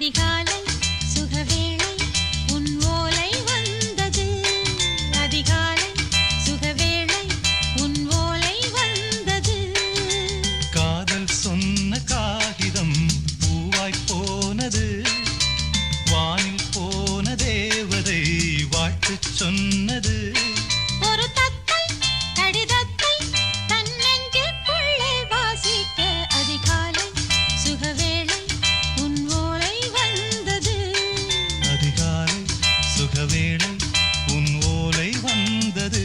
அதிகாலை சுகவேளை உன் ஓலை வந்தது. அதிகாலை சுகவேளை உன் ஓலை வந்தது. காதல் சொன்ன காகிதம் பூவாய் போனது. வானில் போன தேவதை வாழ்த்து சொன்னது. ஒரு தத்தை கடிதத்தை தன் நெஞ்சுக்குள்ளே வாசிக்க அதிகாலை சுகவேளை உன் ஓலை வந்தது. அதிகாலை சுகவேளை உன் ஓலை வந்தது.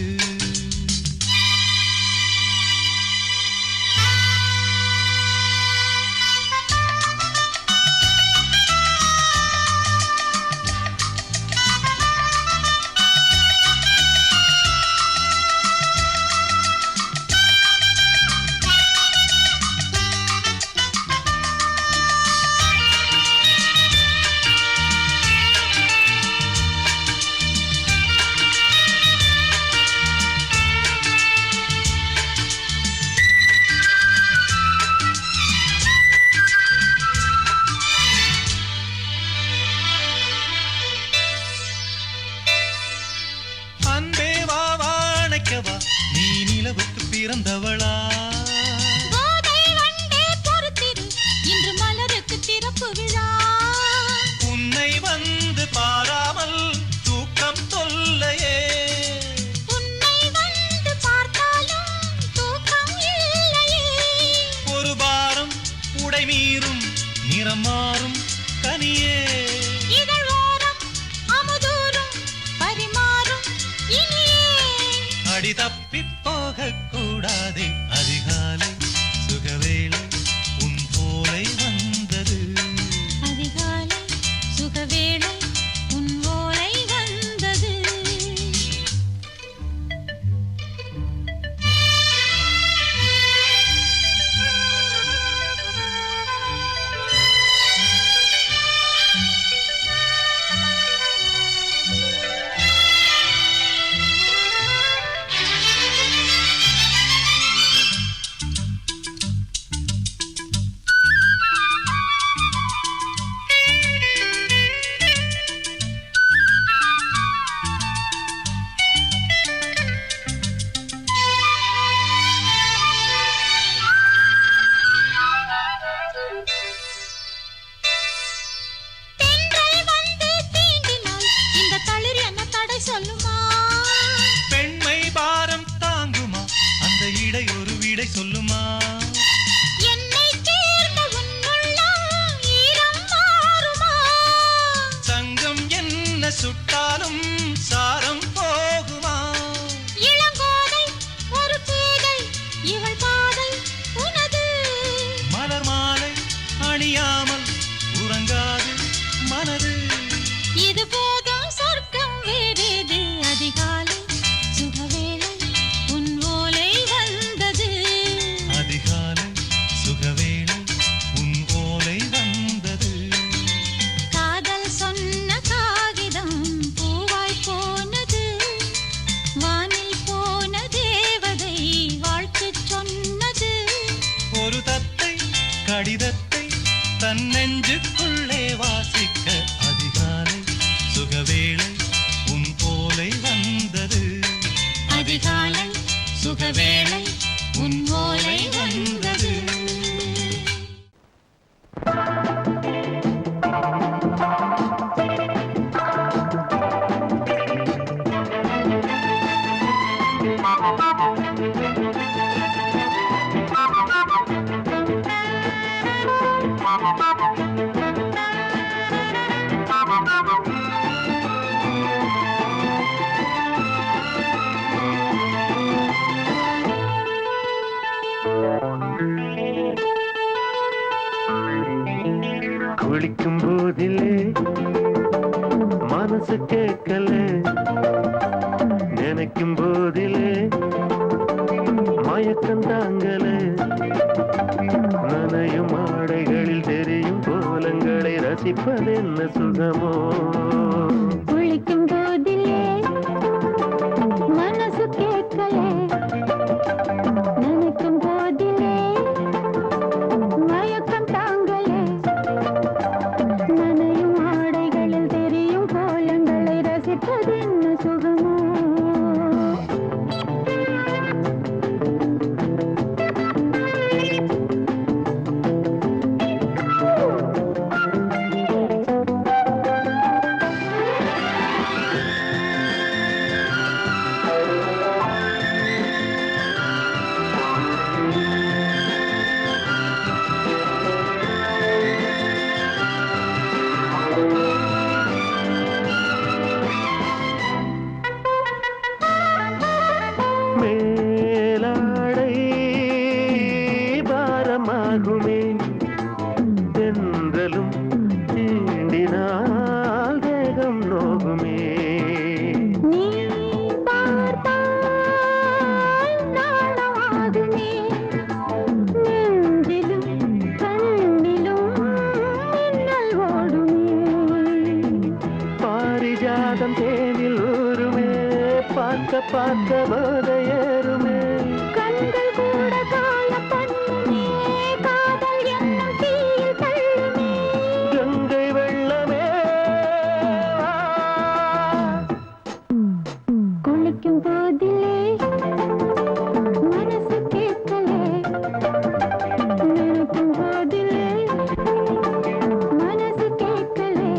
அன்பே வா வாழைக்கவா நீ நிலவுக்கு பிறந்தவளா? போதை வண்டே பொறுத்திரு இன்று மலருக்கு திறப்பு விழா. உன்னை வந்து பாராமல் தூக்கம் தொல்லையே. உன்னை வந்து பார்த்தாலும் தூக்கம் இல்லையே. ஒரு பாரம் உடை மீறும் நிறம் மாறும் கனியே. இதழ் ஓரம் அமுதூரும் பரிமாறும் இனியே. அடி தப்பி போக கூடாதே. அதிகாலை சுகவேளை உன் ஓலை வந்தது. அதிகாலை சுகவேளை உன் ஓலை வந்தது. தென்றல் வந்து தீண்டினால் இந்த தளிர் என்ன தடை சொல்லுமா? பெண்மை பாரம் தாங்குமா? அந்த இடை ஒரு விடை சொல்லுமா? என்னை சேர்ந்த உன்னுள்ளம் ஈரம் மாறுமா? சங்கம் என்ன சுட்டாலும் சாரம் போகுமா? இளங்கோதை ஒரு பேதை இவள் பாதை உனது. மலர் மாலை அணியாமல் உறங்காது மனது. இது போதும் சொர்க்கம் வேறேது. அதிகாலை சுகவேளை உன் ஓலை வந்தது. அதிகாலை சுகவேளை உன் ஓலை வந்தது. காதல் சொன்ன காகிதம் பூவாய் போனது. வானில் போன தேவதை வாழ்த்து சொன்னது. ஒரு தத்தை கடிதத்தை தன் நெஞ்சுக்குள்ளே வாசிக்க அதிகாலை சுகவேளை உன் ஓலை வந்தது. அதிகாலை சுகவேளை உன் ஓலை வந்தது. குளிக்கும் போதிலே மனசு கேட்கல. நினைக்கும் போதிலே மயக்கம் தாங்கல. நனையும் ஆடைகளில் தெரியும் கோலங்களை ரசிப்பதென்ன சுகமோ? குளிக்கும் போதிலே மனசு கேட்கல. நினைக்கும் போதிலே மயக்கம் தாங்கலே. நனையும் மேலாடை பாரமாகுமே தென்றலும் தீண்டினால் தேகம் நோகுமே நீ பார்த்தால் நாணமாகுமே நெஞ்சிலும் கண்ணிலும் மின்னல் ஓடுமே பாரிஜாதம் தேனில் ஊருமே பார்க்க பார்க்க போதையேறுமே கண்கள் கூட காய பண்ணுமே காதல் என்னும் தீயில் தள்ளுமே கங்கை வெள்ளமே வா. குளிக்கும் போதிலே மனசு கேட்கலே நினைக்கும் போதிலே மனசு கேட்கலே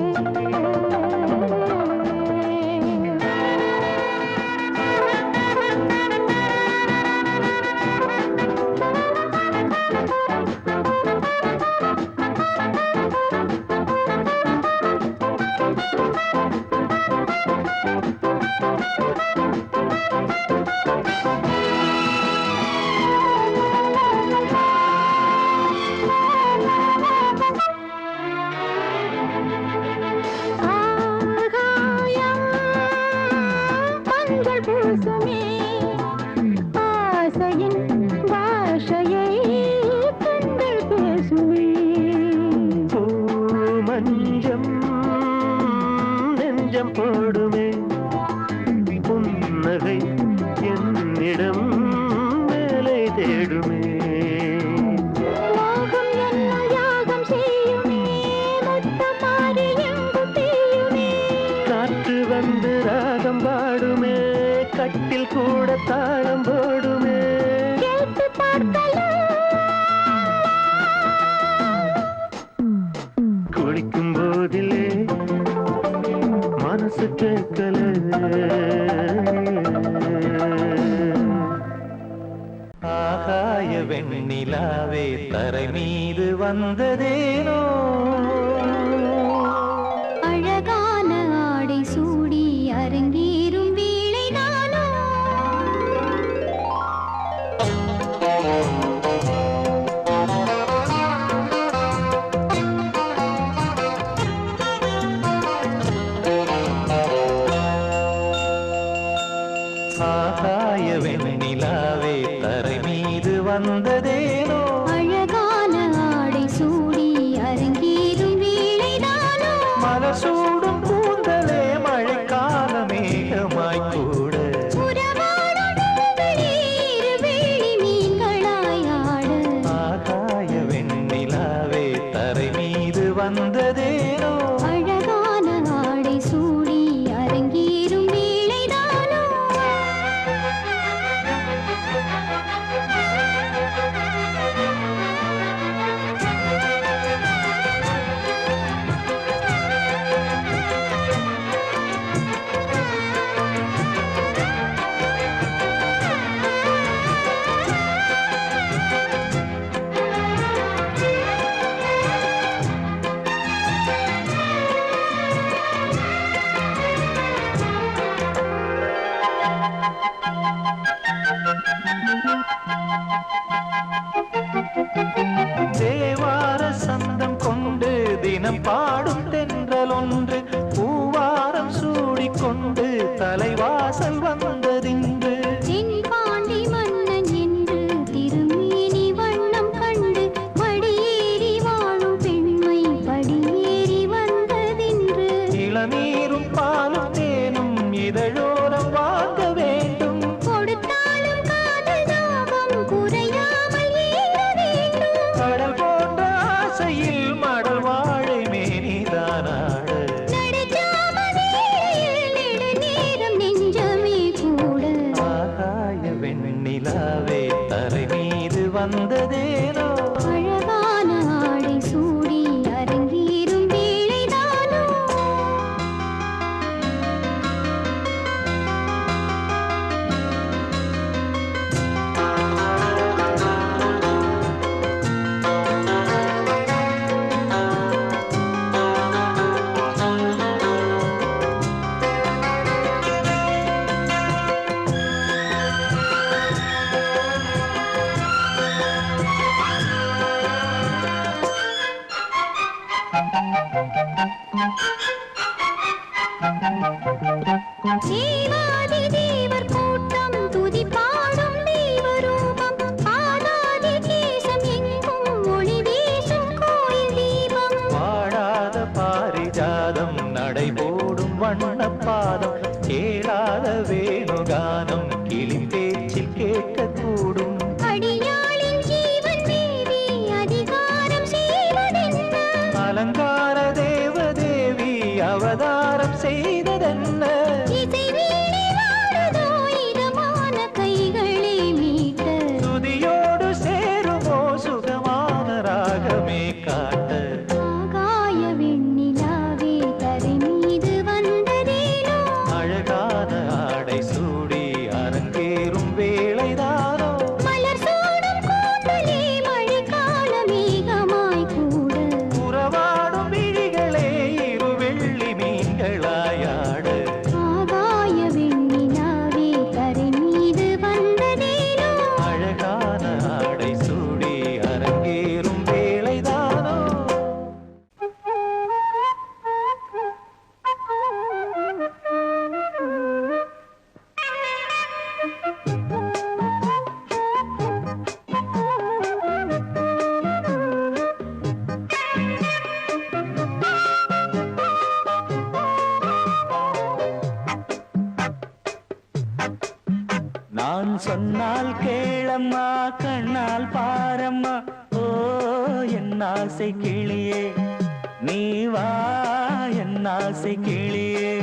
ஆகாயம் மஞ்சள் பூசுமே ஆசையின் பாஷையை கண்கள் பேசுமே மஞ்சம் நெஞ்சம் போடுமே புன்னகை என்னிடம் மேலே தேடுமே மோகம் என்னும் யாகம் செய்யுமே முத்தமாரி எங்கும் தீயுமே காற்று வந்து ராகம் பாடுமே கட்டில் கூட தாளம் போடுமே கேட்டு பார்க்கலாம் குளிக்கும் போதிலே மனசு கேட்கல ஆகாய வெண்ணிலாவே தரை மீது வந்ததேனோ அழகான ஆடை சூடி அரங்கேறும் வேளைதானோ ஆகாய வெண்ணிலாவே தரை மீது வந்ததேனோ அழகான ஆடை சூடி அரங்கேறும் வேளைதானோ மலர் சூடும் கூந்தலே மழைக்கால மேகமாய் கூட உறவாடும் நெஞ்சங்களே இருவேளி மீன்களாய் ஆட ஆகாய வெண்ணிலாவே தரை மீது வந்ததேனோ அழகான ஆடை சூடி அரங்கேறும் வேளைதானோ தேவார சந்தம் கொண்டு தினம் பாடும் தென்றல் ஒன்று பூவாரம் சூடிக்கொண்டு தலைவாசல் வந்ததின்று தென்பாண்டி மன்னன் என்று திருமேனி வண்ணம் கண்டு படியேறி வாழும் பெண்மை படியேறி வந்ததின்று இளநீரும் பாலும் தேனும் இதழோரம் வாங்க வேண்டும் கொடுத்தாலும் காதல் தாபம் குறையாமல் ஏற வேண்டும் கடல் போன்ற ஆசையில் மடல் வாழை மேனிதானாட நடுஜாம வேளையில் நெடுநேரம் நெஞ்சமே கூட ஆகாய வெண்ணிலாவே தரை மீது வந்ததேனோ அழகான ஆடை சூடி அரங்கேறும் வேளைதானோ சொன்னால் கேளம்மா கண்ணால் பாரம்மா ஓ என் ஆசை கிளியே நீ வா என் ஆசை கிளியே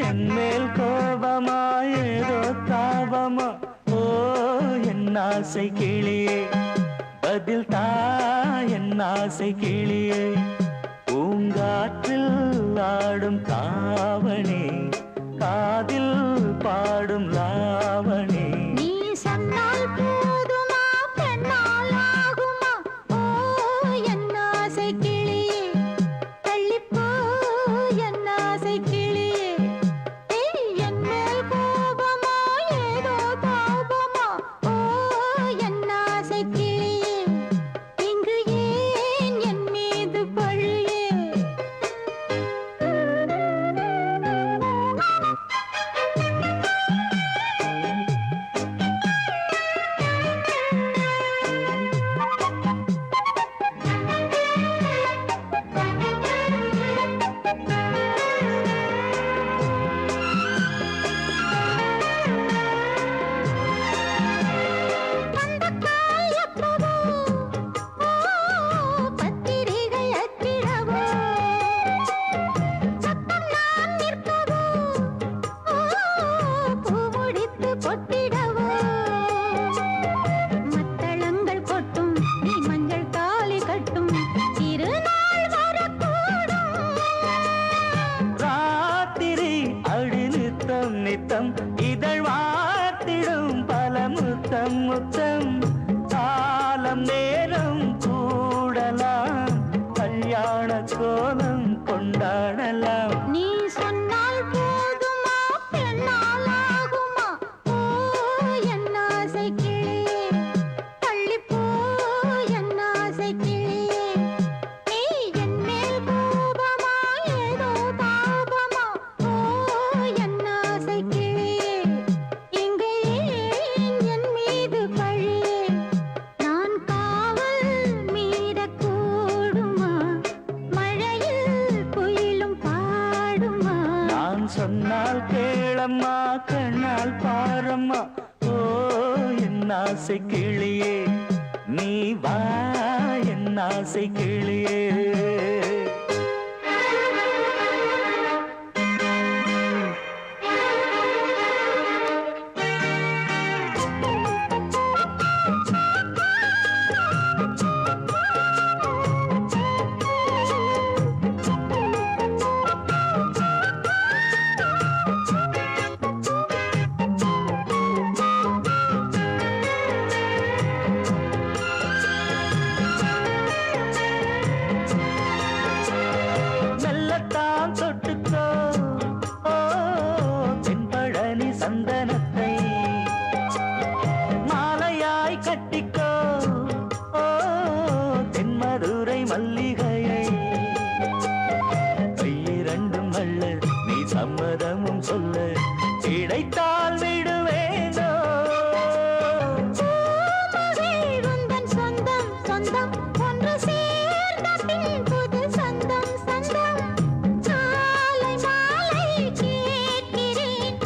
என் மேல் கோபமா ஏதோ தாபமா ஓ என் ஆசை கிளியே பதில் தா என் ஆசை கிளியே பூங்காற்றில் ஆடும் தாவணி காதில் பாடும் லாவணி நீ சொன்னால் போதுமா பெண்ணால் ஆகுமா ஓ என் ஆசை கிளியே தள்ளிப்போ என் ஆசை கிளியே என் மேல் கோபமா ஏதோ தாபமா ஓ என் ஆசை கிளியே இங்கு ஏன் என் மீது பழியே பத்திரிகை அச்சிடவோ சத்தம் நான் நிற்கவோ பூ முடித்து பொட்டிடவோ மத்தளங்கள் கொட்டும் நீ மஞ்சள் தாலி கட்டும் திருநாள் வரக்கூடும் ராத்திரி அடி நித்தம் நித்தம் இதழ் வார்த்திடும் பல முத்தம் முத்தம் காலம் நேரம் கூடலாம் கல்யாண கோலம் கொண்டாடலாம் நீ சொன்னால் போதுமா பெண்ணால் ஆகுமா ஓ என் ஆசை கிளியே தள்ளிப்போ என் ஆசை கிளியே நீ என் மேல் கோபமா ஏதோ தாபமா ஓ என் ஆசை கிளியே இங்கு ஏன் என் மீது பழியே நான் காவல் மீறக்கூடுமா மழையில் குயிலும் பாடுமா நான் சொன்னால் கேளம்மா கண்ணால் பாரம்மா ஓ என் ஆசை கிளியே நீ வா என் ஆசை கிளியே மெல்லத்தான் தொட்டுக்கோ ஓ தென்பழனி சந்தனத்தை மாலையாய் கட்டிக்கோ ஓ தென்மதுரை மல்லிகையை கையிரண்டும் வல்ல நீ சம்மதமும் சொல்ல கிடைத்தால் விடுவேனோ உந்தன் சொந்தம் சொந்தம் ஒன்று சேர்ந்த பின் புது சொந்தம் சொந்தம் சாலை மாலை கேட்கிறேன்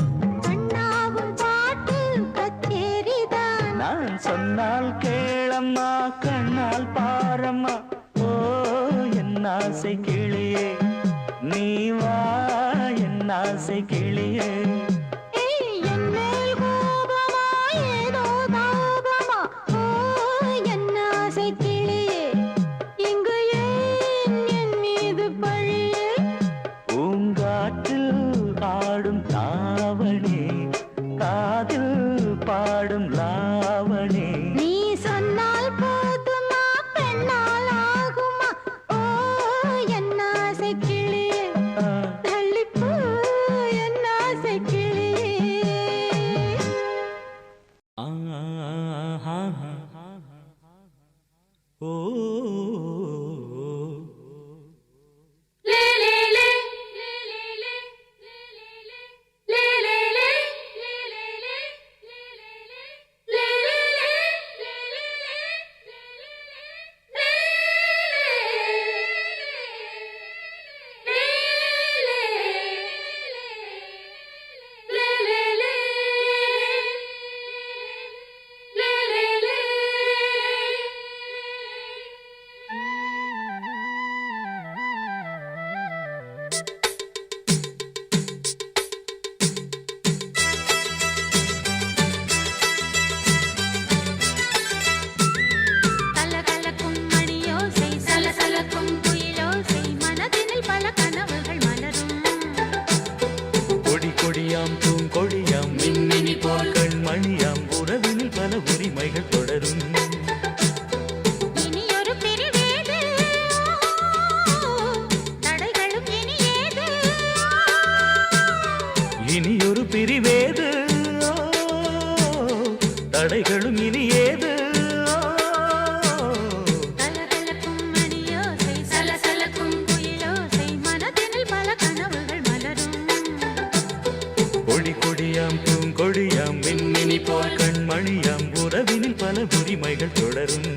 கண்ணாவும் பாட்டு கச்சேரிதான் நான் சொன்னால் கேளம்மா கண்ணால் பாரம்மா ஓ என் ஆசை கிளியே நீ வா என் ஆசை கிளியே என் மேல் கோபமா ஏதோ தாபமா ஓ என் ஆசை கிளியே இங்கு ஏன் என் மீது பழியே பூங்காற்றில் ஆடும் தாவணி காதில் பாடும் லாவணி நீ சொன்னால் போதுமா பெண்ணால் ஆகுமா ஓ என் ஆசை கிளியே தள்ளிப்போ என் ஆசை கிளியே ஓ லே லே லே லே லே லே லே லே லே லே லே லே தடைகளும் இனி ஏது கலகலக்கும் மணியோசை சலசலக்கும் குயிலோசை மனதினில் பல கனவுகள் மலரும் கொடி கொடியாம் பூங்கொடியாம் மின்மினி போல் கண்மணியாம் உறவினில் பல உரிமைகள் தொடரும்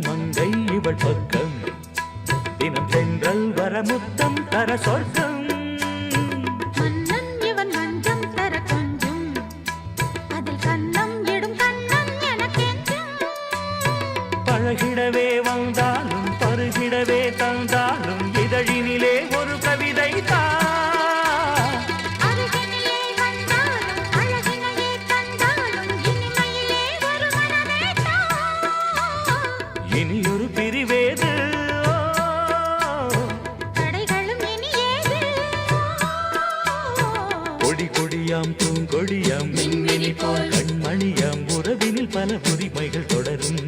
மங்கை இவள் பக்கம் தினம் தென்றல் வர முத்தம் தர சொர்க்கம் மன்னன் இவன் மஞ்சம் தர கொஞ்சம் அதில் கண்ணம் இடும் கண்ணம் எனக்கென்றும் பழகிடவே வந்தாலும் பருகிடவே தந்தாலும் இதழினிலே ஒரு கவிதை அருகினிலே வந்தாலும் அழகினையே தந்தாலும் இனிமையிலே ஒரு மனமேட்டா இனியொரு பிரிவேது தடைகளும் இனி ஏது கொடி கொடியாம் பூங்கொடியாம் மின்மினி போல் கண்மணியாம் உறவினில் பல உரிமைகள் தொடரும்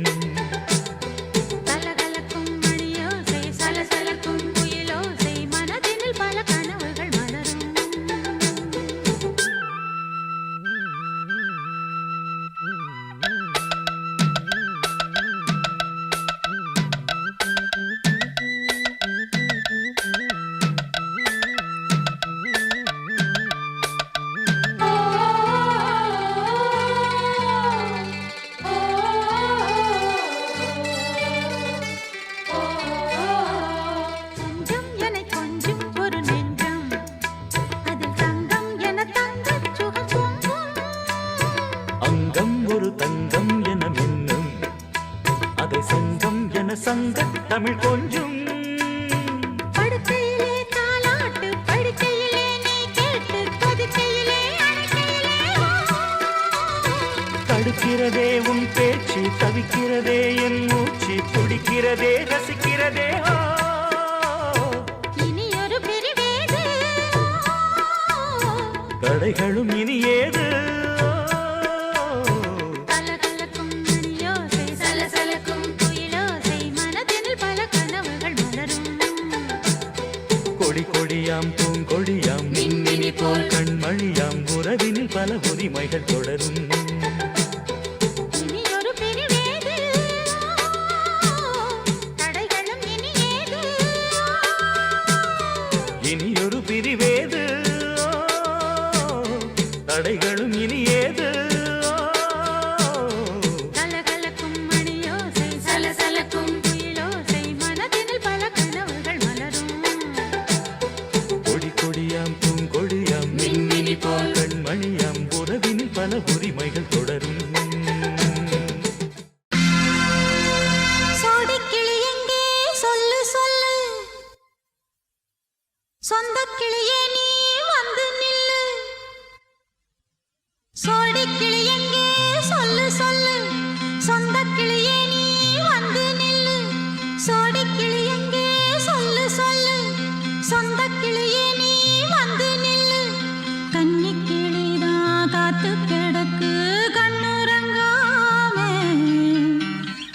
கலகலக்கும் மணியோசை சலசலக்கும் குயிலோசை மனதினில் பல கனவுகள் மலரும் கொஞ்சம் என கொஞ்சம் ஒரு நெஞ்சம் அதில் தங்கம் என தங்கச் சுகம் பொங்கும் அங்கம் ஒரு தங்கம் என மின்னும் அதை சங்கம் என சங்க தமிழ் கொஞ்சும் படுக்கையிலே தாலாட்டு படுக்கையிலே நீ கேட்டு கொதிக்கையிலே அணைக்கையிலே தடுக்கிறதே உன் பேச்சு தவிக்கிறதே என் மூச்சு துடிக்கிறதே ரசிக்கிறதே இனி ஒரு பிரிவேது தடைகளும் இனி ஏது கலகலக்கும் மணியோசை சலசலக்கும் குயிலோசை மனதினில் பல கனவுகள் மலரும் கொடி கொடியாம் பூங்கொடியாம் மின்மினி போல் கண்மணியாம் உறவினில் பல உரிமைகள் தொடரும் இனி ஒரு பிரிவேது தடைகளும் இனி ஏது இனியொரு பிரிவேது தடைகளும் இனி ஏது கலகலக்கும் மணியோசை சலசலக்கும் குயிலோசை மனதினில் பல கனவுகள் மலரும் கொடி கொடியாம் பூங்கொடியாம் மின்மினி போல் கண்மணியாம் உறவினில் பல உரிமைகள் தொடரும் சோடிக்கிளி எங்கே சொல்லு சொல்லு சொந்தக் கிளியே நீ வந்து நில்லு சோடிக்கிளி எங்கே சொல்லு சொல்லு சொந்தக் கிளியே நீ வந்து நில்லு சோடிக்கிளி எங்கே சொல்லு சொல்லு சொந்தக் கிளியே நீ வந்து நில்லு கன்னிக் கிளிதான் காத்து கிடக்கு கண்ணுறங்காமே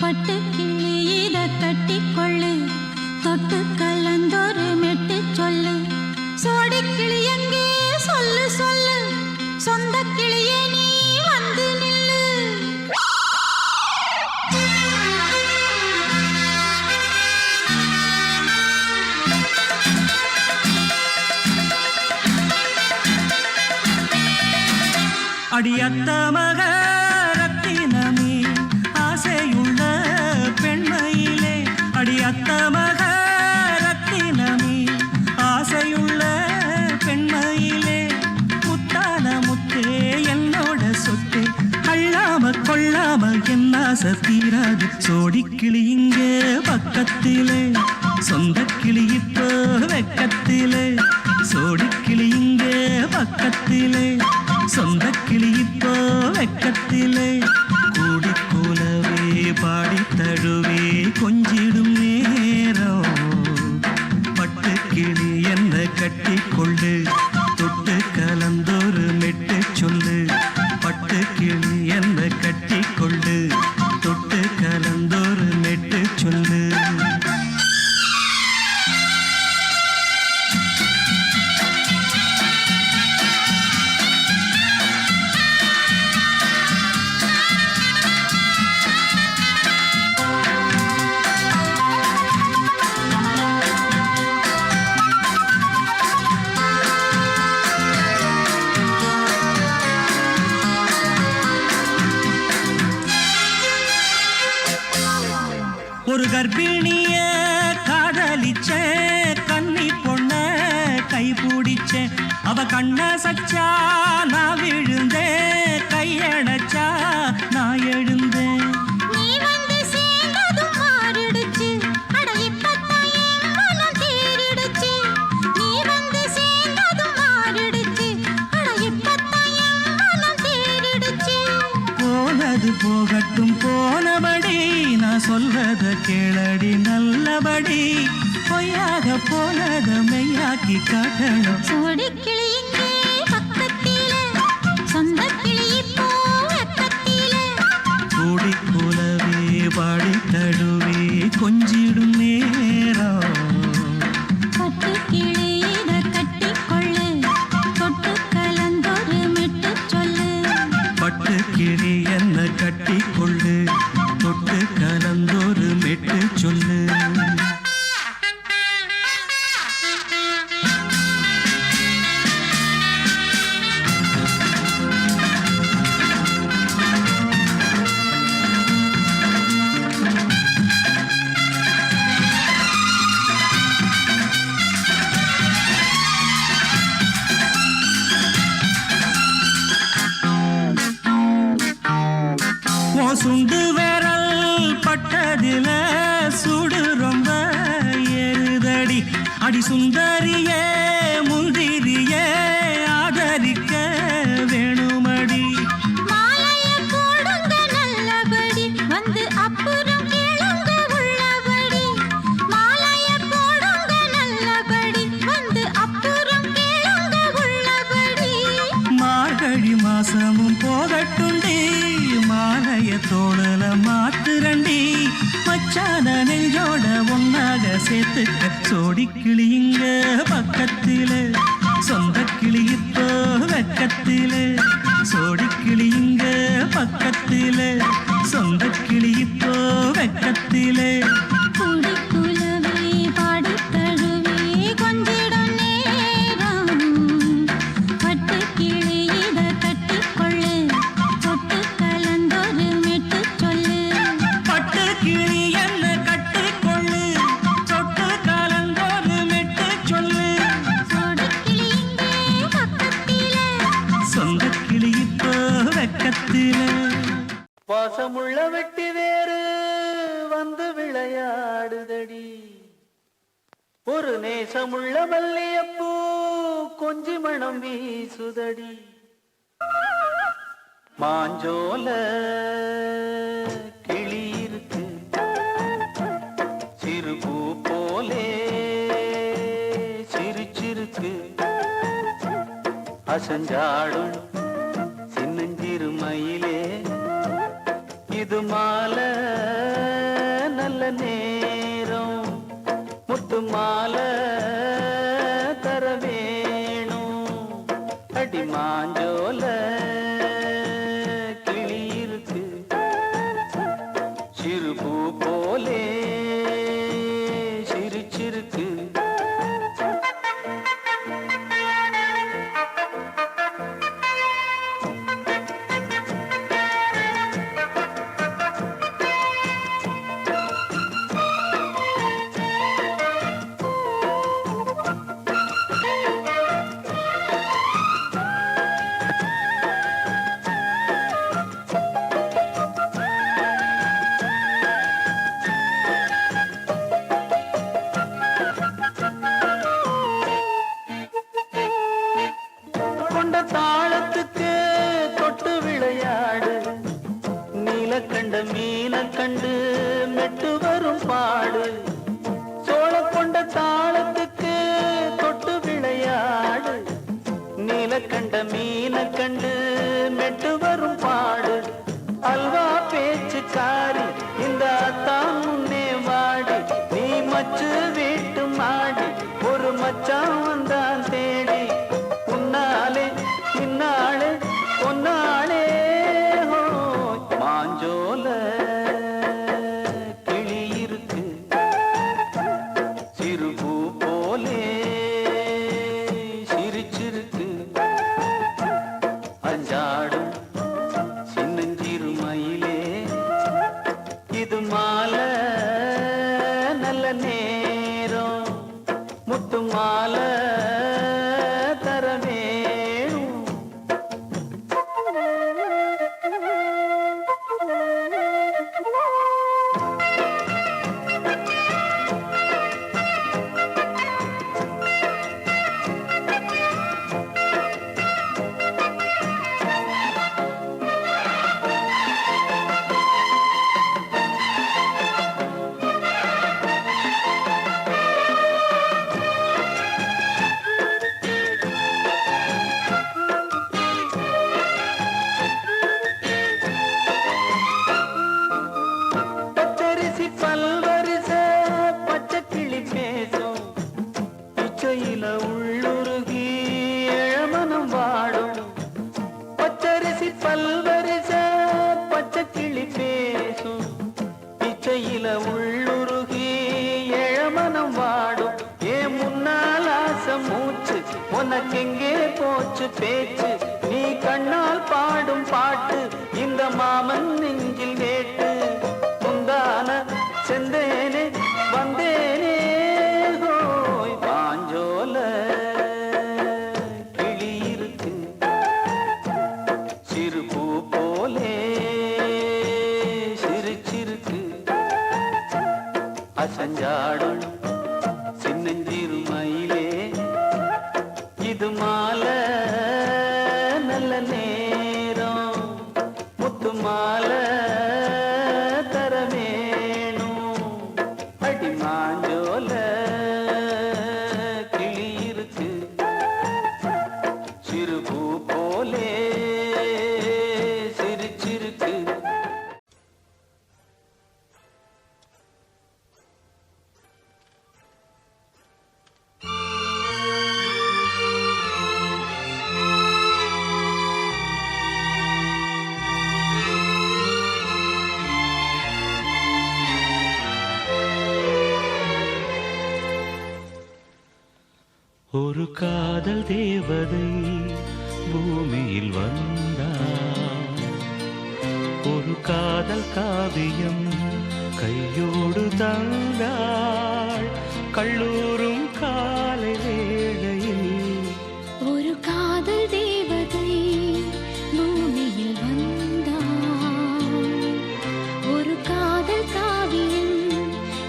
பட்டு கிளி இத கட்டிக்கொள்ளு தொட்டு கலந்தொரு மெட்டு சொல்லு சோடிக்கிளி எங்கே சொல்லு சொல்லு சொந்தக் கிளியே நீ வந்து நில்லு அடியத்த மக ரத்தினமே ஆசையுள்ள பெண்மையிலே அடியத்த மக ரத்தினமே ஆசையுள்ள பெண்மையிலே முத்தான முத்தே என்னோட சொத்து அள்ளாம கொள்ளாம என் ஆசை தீராது சோடிக்கிளி இங்கே பக்கத்திலே சொந்தக் கிளி இப்போ வெக்கத்திலே சோடிக்கிளி இங்கே பக்கத்திலே சொந்தக் கிளி இப்போ வெக்கத்திலே கூடி கூலவே பாடி தழுவே கொஞ்சிடும் நேரம் கட்டி கொள்ளு தொட்டு கலந்தொரு மெட்டு சொல்லு பட்டு கிளி என்ன கட்டி கொள்ளு தொட்டு கலந்தொரு மெட்டு சொல்லு ஒரு கர்ப்பிணிய காதலிச்ச கன்னி பொண்ண கை பிடிச்சேன் அவ கண்ண சச்சா நான் விழுந்தேன் கையடைச்சா நான் எழுந்தேன் நீ வந்து சேர்ந்ததும் மாறிடுச்சு அட இப்பத்தான் என் மனம் தேறிடுச்சு நீ வந்து சேர்ந்ததும் மாறிடுச்சு அட இப்பத்தான் என் மனம் தேறிடுச்சு போனது போகட்டும் போனபடி நான் சொல்றத கேளடி நல்லபடி பொய்யாக போனத மெய்யாக்கி காட்டணும் சோடி கிளி இங்கே பக்கத்தில சொந்த கிளி இப்போ வெக்கத்தில கூடி குலவே பாடி தழுவே கொஞ்சிடும் நேரம் பட்டு கிளி இத கட்டிக்கொள்ளு தொட்டு கலந்தொரு மெட்டு சொல்லு பட்டு கிளி என்ன கட்டி கொள்ளு தொட்டு கலந்தொரு மெட்டு சொல்லு சுண்டு விரல் பட்டதில சுடு ரொம்ப ஏறுதடி அடி சுந்தரியே முந்திரியே ஆதரிக்க வேணுமடி மாலைய போடுங்க நல்லபடி வந்து அப்புறம் கேளுங்க உள்ளபடி மாலைய போடுங்க நல்லபடி வந்து அப்புறம் கேளுங்க உள்ளபடி மார்கழி மாசமும் போகட்டுண்டி மாலைய தோழல மாத்துரண்டி மச்சான நெஞ்சோட ஒன்னாக சேர்த்துக்க சோடி கிளிங்க பக்கத்தில சொந்த கிளி இப்போ வெக்கத்தில சோடி கிளிங்க பக்கத்தில சொந்த கிளி இப்போ வெக்கத்தில கூடி குலவே பாடி தழுவே கொஞ்சிடும் நேரம் பட்டு கிளி இத கட்டிக்கொள்ளு தொட்டு கலந்தொரு மெட்டு சொல்லு பட்டு கிளி என்ன கட்டி கொள்ளு தொட்டு கலந்தொரு மெட்டு சொல்லு சோடி கிளி இங்கே பக்கத்தில சொந்த கிளி இப்போ வெக்கத்தில வாசமுள்ள வெட்டி வேறு வந்து விளையாடுதடி ஒரு நேசமுள்ள மல்லியப்பூ கொஞ்சி மணம் வீசுதடி மாஞ்சோல கிளி இருக்கு சிறு பூ போலே சிரிச்சிருக்கு அசஞ்சாடும் சின்னஞ்சிறு மயிலே இது மாலை நல்ல நேரம் முத்து மாலை தர வேணும் அடி மாஞ்சோல கிளி இருக்கு சிறு பூ போலே சிரிச்சிருக்கு கண்ட மீன கண்டு மெட்டு வரும் பாடு சோழ கொண்ட தாளத்துக்கு தொட்டு விளையாடு மச்சான் வந்தான் தேடி உன்னாலே இன்னாளே பொன்னாளே ஹோய் மாஞ்சோல கிளி இருக்கு சிறுபூ போலே சிரிச்சிருக்கு அஞ்சாடும் சின்னஞ்சிறு மயிலே இது மாலை நல்ல நேரம் முத்து மாலை தர வேணும் பச்சரிசி பல்வரிச பச்சை கிளி பேசும் இச்சையில உள்ளுருகி இளமனம் வாடும் பச்சரிசி பல்வரிச பச்சை கிளி பேசும் இச்சையில உள்ளுருகி இளமனம் வாடும் ஏன் முன்னால் ஆசை மூச்சு உனக்கெங்கே போச்சு பேச்சு நீ கண்ணால் பாடும் பாட்டு இந்த மாமன் நெஞ்சில் வேட்டு முந்தான செந்தேனே வந்தேனே ஹோய் பாஞ்சோல கிளி இருக்கு சிறுபூ போலே சிரிச்சிருக்கு அசஞ்சாடும் சின்னஞ்சிறு மயிலே இது மாலை நல்ல நேரம் முத்து மாலை தர வேணும் அடி மாஞ்சோல கிளி இருக்கு சிறுபூ போலே சிரிச்சிருக்கு ஒரு காதல் தேவதை பூமியில் வந்தாள் ஒரு காதல் காவியம் கையோடு தந்தாள் கல்லூரும் காலை வேளையில் ஒரு காதல் தேவதை பூமியில் வந்தாள் ஒரு காதல் காவியம்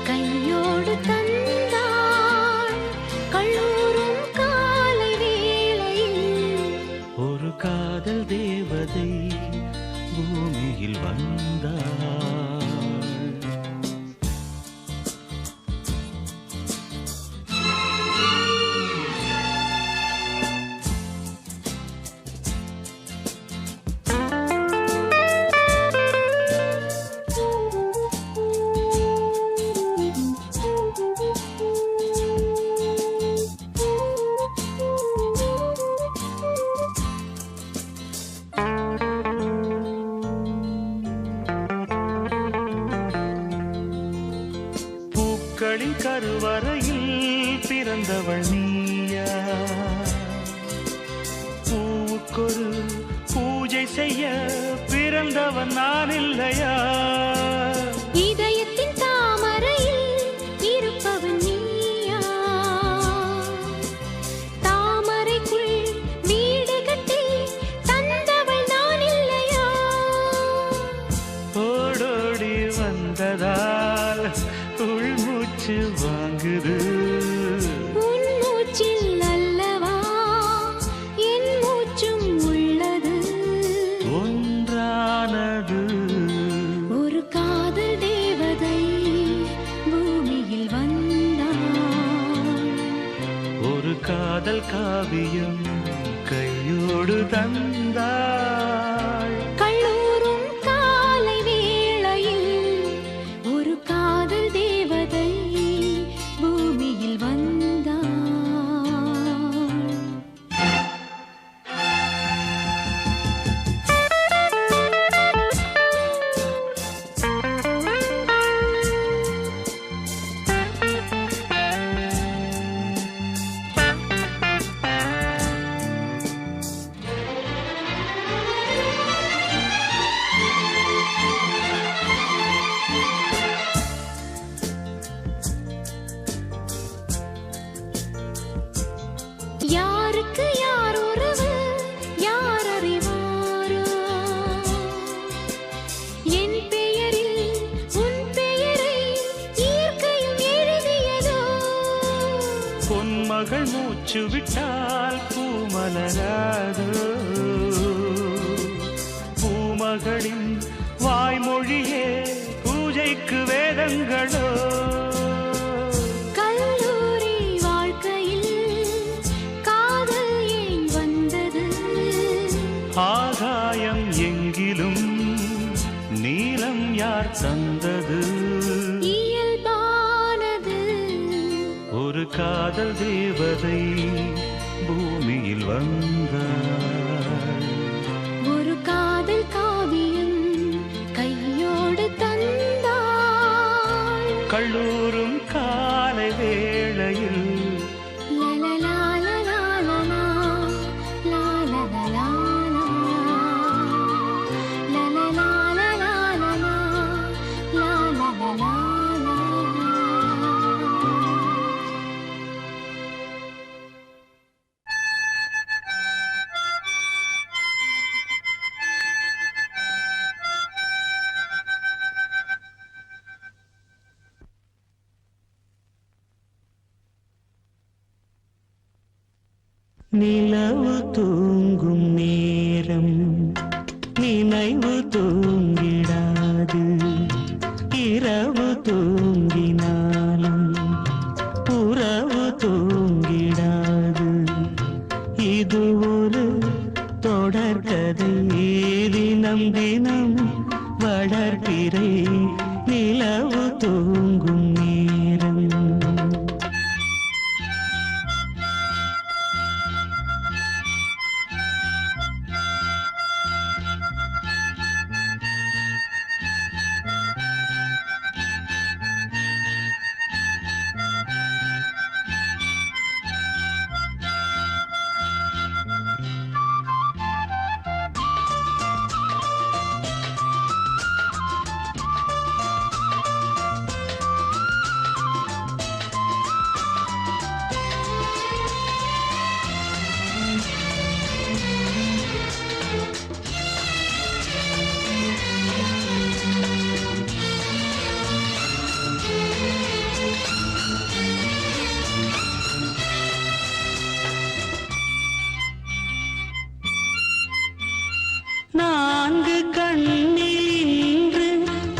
கையோடு தந்தாள் கல்லூரும் காலை வேளையில் ஒரு காதல் தேவதை பூமியில் வந்தாள் பூக்களின் கருவறையில் பிறந்தவள் நீயா பூவுக்கொரு பூஜை செய்ய பிறந்தவன் நான் இல்லையா இதயத்தின் தாமரையில் இருப்பவன் நீயா தாமரைக்குள் வீடு கட்டி தந்தவள் நான் இல்லையா ஓடோடி வந்ததால் உள்மூச்சு வாங்குது உன் மூச்சில் அல்லவா என் மூச்சும் உள்ளது ஒன்றானது ஒரு காதல் தேவதை பூமியில் வந்தாள் ஒரு காதல் காவியம் கையோடு தந்தாள் கல்லூரும் காலை வேளையில் ஒரு காதல் தேவதை பூமியில் வந்தாள் பொன்மகள் மூச்சு விட்டால் பூமலராது. பூமகளின் வாய்மொழியே பூஜைக்கு வேதங்களோ. கல்லூரி வாழ்க்கையில் காதல் ஏன் வந்தது? ஆகாயம் எங்கிலும் நீலம் யார் தந்தது? இயல்பானது. ஒரு காதல் தேவதை பூமியில் வந்தாள். ஒரு காதல் காவியம் கையோடு தந்தாள். கல்லூரும் காலை வேளையில் லலலாலலாலலா, லாலலலாலலா, லலலாலலாலலா, லாலலலாலலா. நிலவு தூங்கும் நேரம் நினைவு தூங்கிடாது. இரவு தூங்கினாலும் உறவு தூங்கிடாது. இது ஒரு தொடர்கதை, தினம் தினம் வளர்பிறை நிலவு தூங்கும் நேரம். நான்கு கண்ணில் இன்று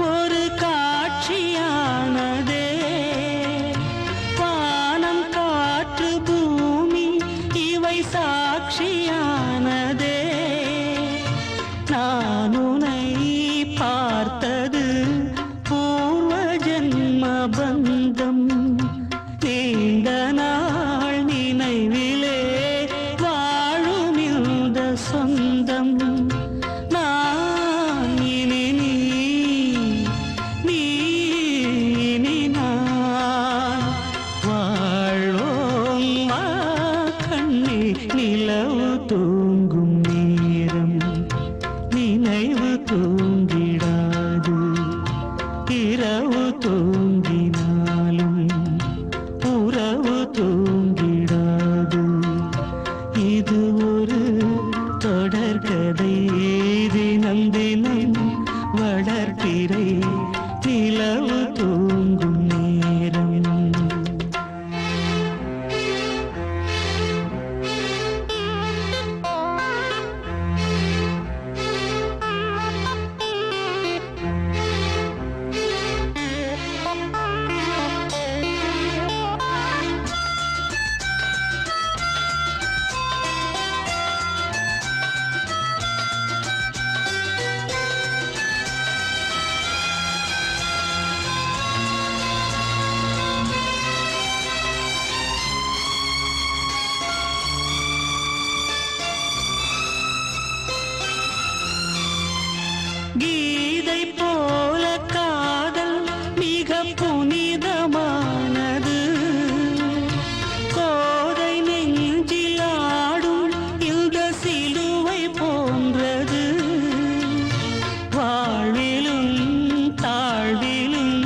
ஒரு காட்சியானதே. வானம் காற்று பூமி இவை சாட்சியானதே. நான் உன்னை பார்த்தது பூர்வ ஜன்ம பந்தம். நீண்ட நாள் நினைவிலே வாழும் இந்த சொந்தம். நான் இனி நீ இனி நான் வாழ்வோம் வா கண்ணே. நிலவு தூங்கும் நேரம் நினைவு தூங்கிடாது. இரவு தூங்கினாலும் உறவு தூங்கிடாது. இது ஒரு தொடர்கதை, தினம் தினம் வளர்பிறை நிலவு தூங்கும் நேரம். கீதை போல காதல் மிக புனிதமானது. கோதை நெஞ்சில் ஆடும் இந்த சிலுவை போன்றது. வாழ்விலும் தாழ்விலும்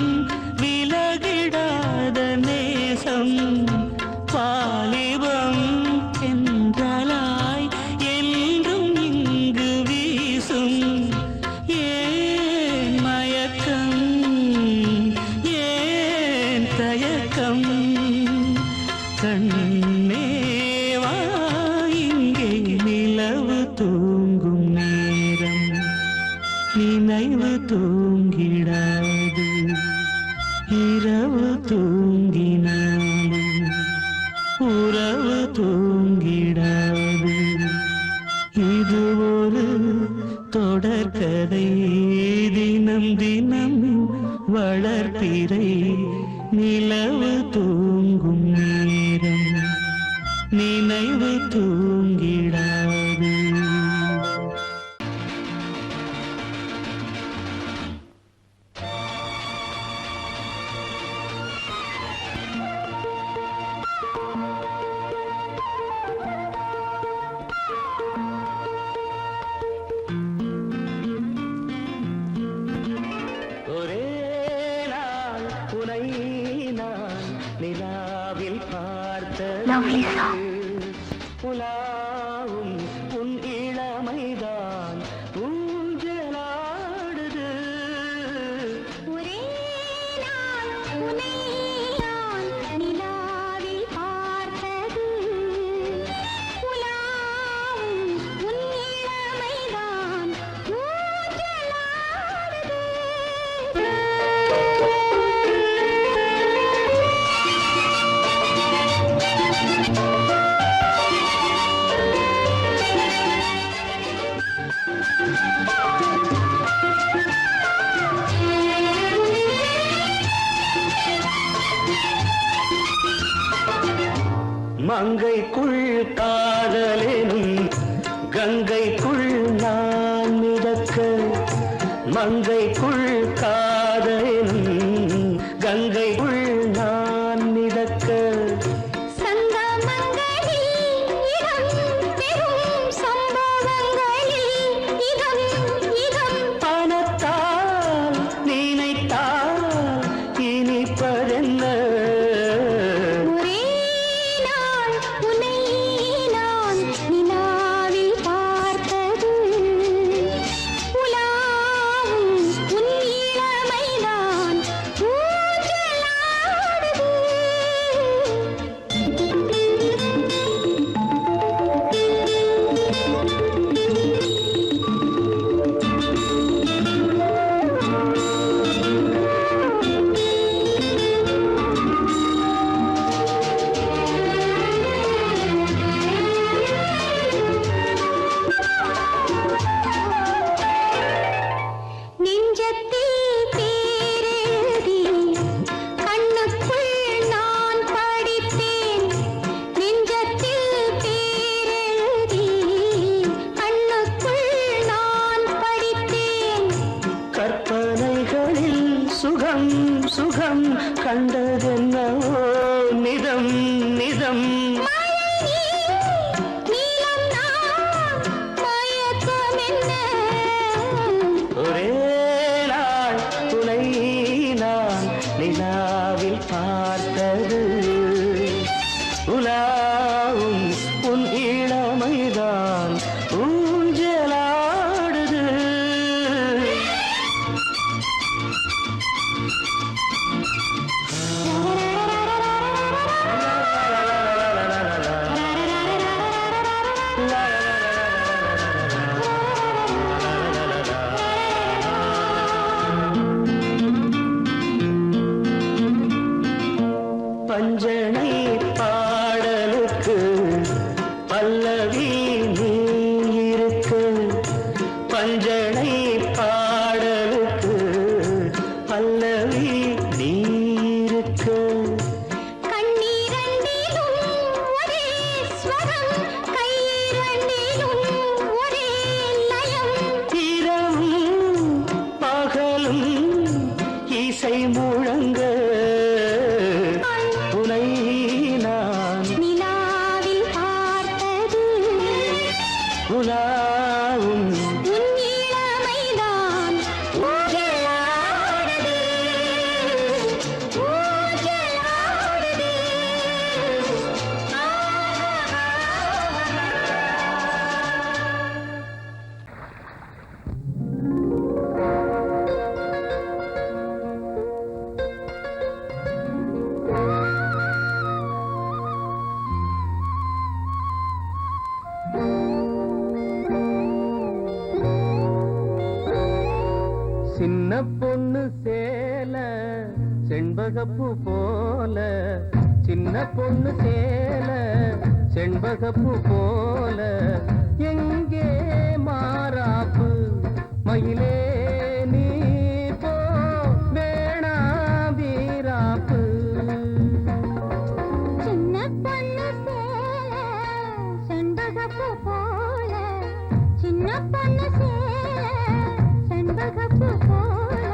விலகிடாத நேசம். வாலிபம் என்றலாய் என்றும் இங்கு வீசும். ஏன் மயக்கம் ஏன் தயக்கம்? கண்ணேவா இங்கே நிலவு தூங்கும் நேரம் நினைவு தூங்கிடாது இரவு தூங்கினாலும் உறவு தூங்கிடாது இது ஒரு தொடர்கதை தினம் தினம் வளர்ப்பிறை நிலவு தூங்கும் நேரம் நினைவு தூங்கிடாது ஒரே நாள் உனை நான் நிலாவில் பார்த்தது உலாவும் உன் இளமைதான் ஊஞ்சலாடுது ஒரே நாள் உன்னை நான் நிலாவில் பார்த்தது உலாவும் உன் இளமைதான் மங்கைக்குள் காதலேனும் கங்கைக்குள் நான் மிதக்க மங்கைக்குள் காதலேனும் கங்கைக்குள் நான் மிதக்க சங்கமங்களில் இடம் பெறும் சம்பவங்களில் இதம் இதம் பணத்தால் நினைத்தால் இனிப்பதென்ன ஒரே நாள் உன்னை நான் நிலாவில் பார்த்தது உலாவும் உன் இளமைதான் நெஞ்சத்தில் பேரெழுதி கண்ணுக்குள் நான் படித்தேன் நெஞ்சத்தில் பேரெழுதி கண்ணுக்குள் நான் படித்தேன் கற்பனைகளில் சுகம் சுகம் கண்டதென்னவோ நிதம் நிதம் நீலம் நான் மயக்கம் என்ன ஒரே நாள் துணை நான் நிலாவில் பார்த்தது உலாவும் உன் இளமைதான் ஊஞ்சலாடுது பஞ்சனை பாடல பொண்ணு சேல செண்பகப்பூ போல, சின்ன பொண்ணு சேல செண்பகப்பூ போல, எங்கே மாறாப்பு மயிலே நீ போ வேணா வீராப்பு. சின்ன பொண்ணு சேல செண்பகப்பூ போல, சின்ன பொண்ணு சேல செண்பகப்பூ போல,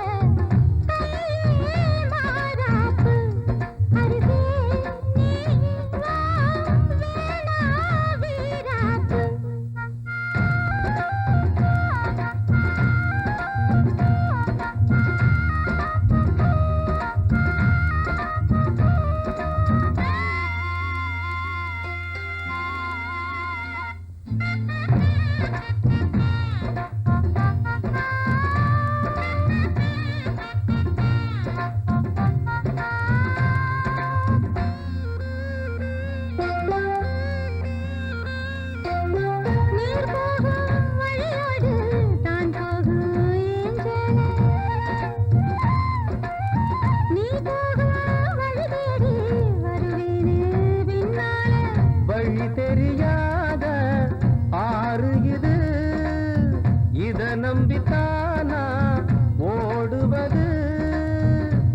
கையே மாறாப்பு அருகே நீ வா வேணா வீராப்பு. நீர் போகும் வழியோடு தான் போகும் ஏஞ்சலே, நீ போகும் வழி தேடி வருவேனே பின்னாலே. வழி தெரியாத ஆறு இது, இத நம்பித்தானா ஓடுவது.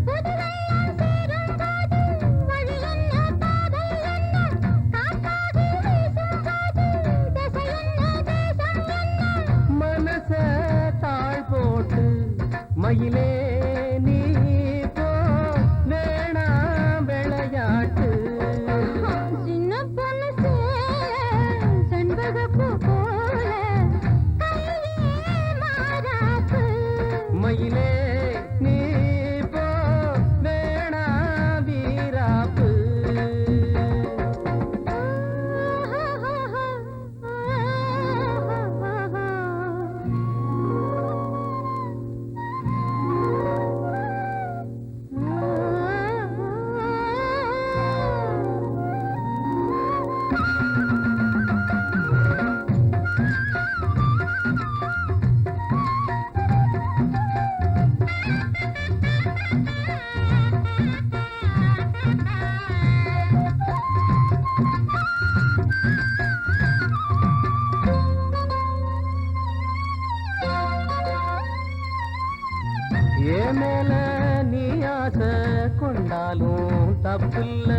புதுவெள்ளம் சேரும்போது வழி என்ன பாதை என்ன, காற்றாகி வீசும்போது திசை என்ன தேசம் என்ன. மனச தாழ் போட்டு மயிலே நீ போ வேணா விளையாட்டு. சின்ன பொண்ணு சேல செண்பகப்பூ போல, கையே மாறாப்பு. மயிலே நீ போ வேணா வீராப்பு. ஏன் மேல நீ ஆசை கொண்டாலும் தப்பில்ல,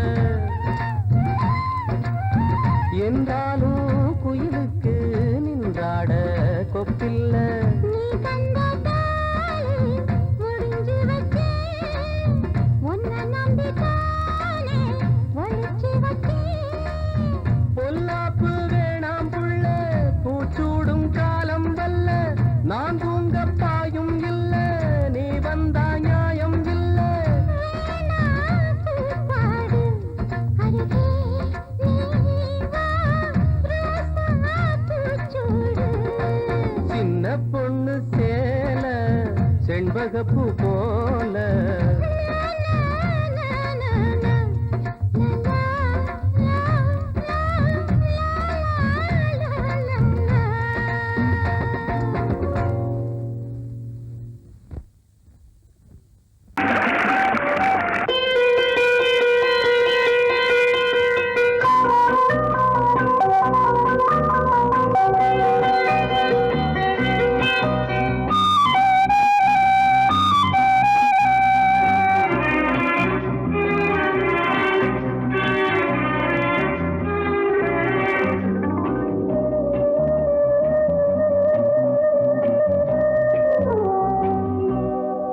என்றாலும் குயிலுக்கு நின்றாட கொப்பில்ல. நீ தந்த தாலி முடிஞ்சு வச்சேன், உன்னை நம்பித்தானே ஒளிச்சு வச்சேன். பொல்லாப்பு வேணாம் புள்ள, பூச்சூடும் காலம் வல்ல, நான் தூங்க பாயும் இல்ல, நீ வந்தா நியாயம் இல்ல. வேணா பூப்பாடு அருகே நீ வா ரோசா பூச்சூடு. சின்ன பொண்ணு சேல செண்பகப்பூ போல,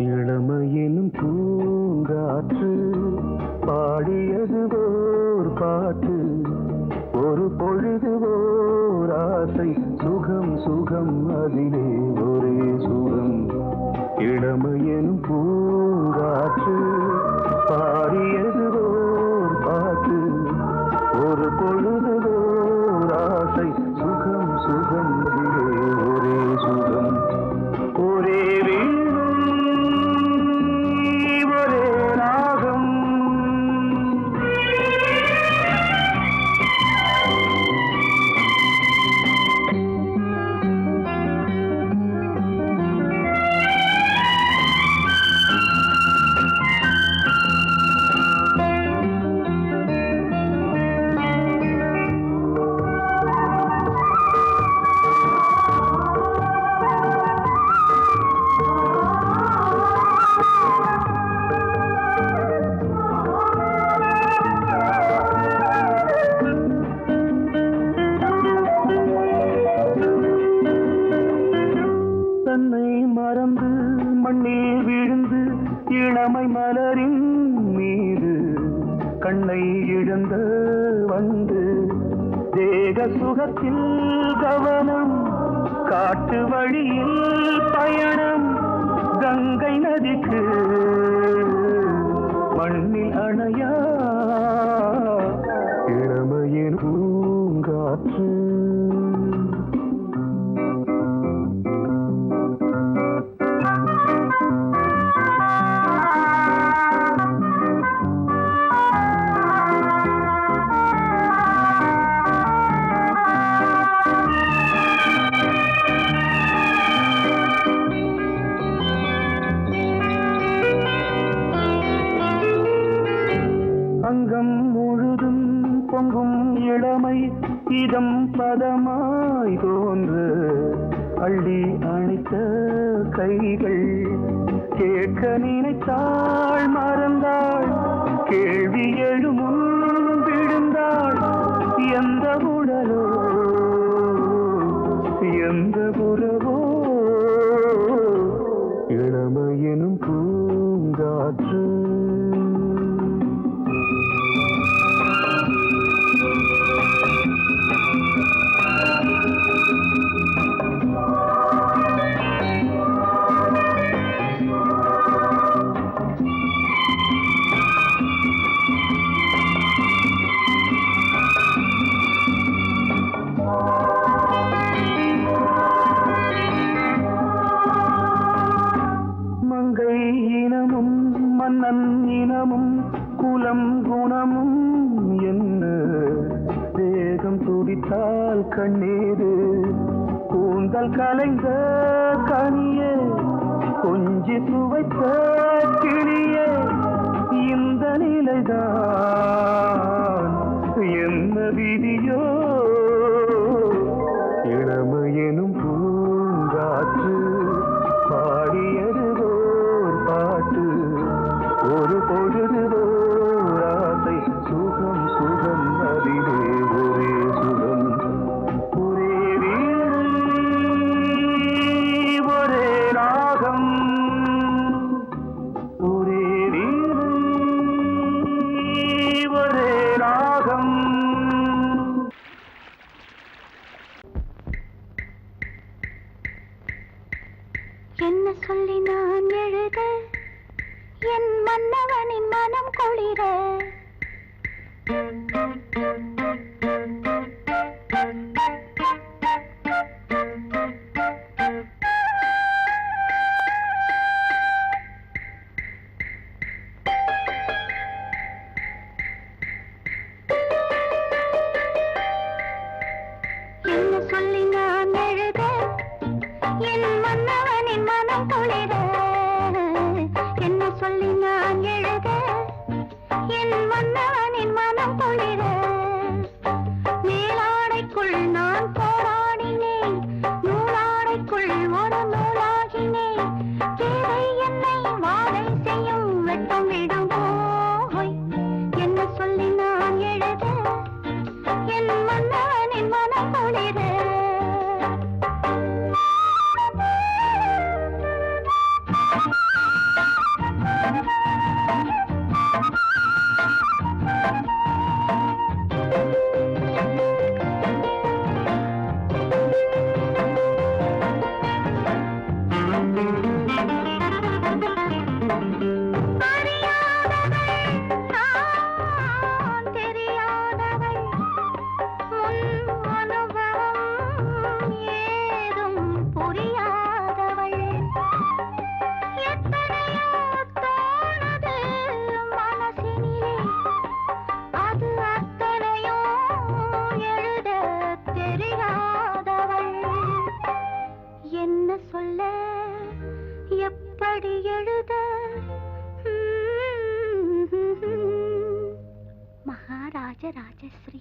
இளமையினும் பூங்காற்று பாடியது ஓர் பாட்டு, ஒரு பொழுது ஓர் ஆசை, சுகம் சுகம் அதிலே ஒரே சுகம். இளமையினும் பூங்காற்று பாடியது ஓர் பாட்டு, ஒரு பொழுது ஓர் ஆசை, சுகம் சுகம் அதிலே ஒரே சுகம். ஒரே வீணை ஒரே ராகம், வந்து தேக சுகத்தில் கவனம் காட்டு வழியில் பயணம் கங்கை நதிக்கு மண்ணில் அணையா இளமையின் பூங்காற்று அங்கம் முழுதும் பொங்கும் இளமை இதம் பதமாய் தோன்று அள்ளி அணைத்த கைகள் கேட்க நினைத்தாள் மறந்தாள் கேள்வி எழுமுன் விழுந்தாள் எந்த உடலோ எந்த உறவோ இளமையெனும் பூங்காற்று மங்கை இனமும் மன்னன் இனமும் குலம் குணமும் என்ன தேகம் துடித்தால் கண்ணீரு கூந்தல் கலைந்த கனியே கொஞ்சி சுவைத்த கிளியே இந்த நிலைதான் என்ன விதியோ இளமையெனும் பூங்காற்று பாடியது ஓர் பாட்டு ஒரு பொழுது ஓர் ஆசை சுகம் சுகம் அதிலே ஒரே சுகம் ஒரே வீடு ஒரே ராகம் ஒரே வீடு ஒரே ராகம் என்ன சொல்லி நான் எழுத என் மன்னவனின் மனம் குளிர என்ன சொல்லி நான் எழுத என் மன்னவனின் மனம் குளிர என்ன சொல்லி நான் எழுத என் மன்னவனின் மனம் குளிர மேலாடைக்குள் நான் போராடினேன் நூலாடைக்குள் ஒரு நூலாகினேன் தேவை என்னை வாழை செய்யும் வெட்டம் விடுவோய் என்ன சொல்லி நான் எழுத என் மன்னவனின் மனம் குளிர ராஜராஜஸ்ரீ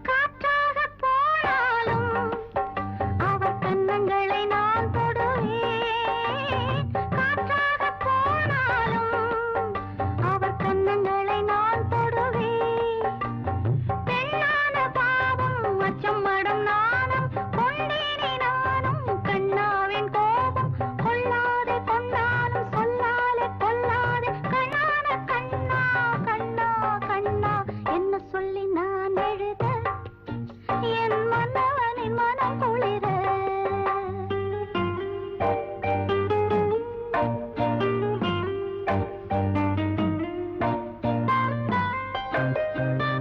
காற்றாக போனாலும் அவர் கன்னங்களை நான் தொடுவேன் காற்றாக போனாலும் அவர் கன்னங்களை நான் தொடுவேன் பெண்ணான பாவம் அச்சம் மடம் நானும் கொண்டேனே நானும் கண்ணாவின் கோபம் கொள்ளாதே கொண்டாலும் சொல்லாலே கொல்லாதே கண்ணான கண்ணா கண்ணா கண்ணா என்ன ஆ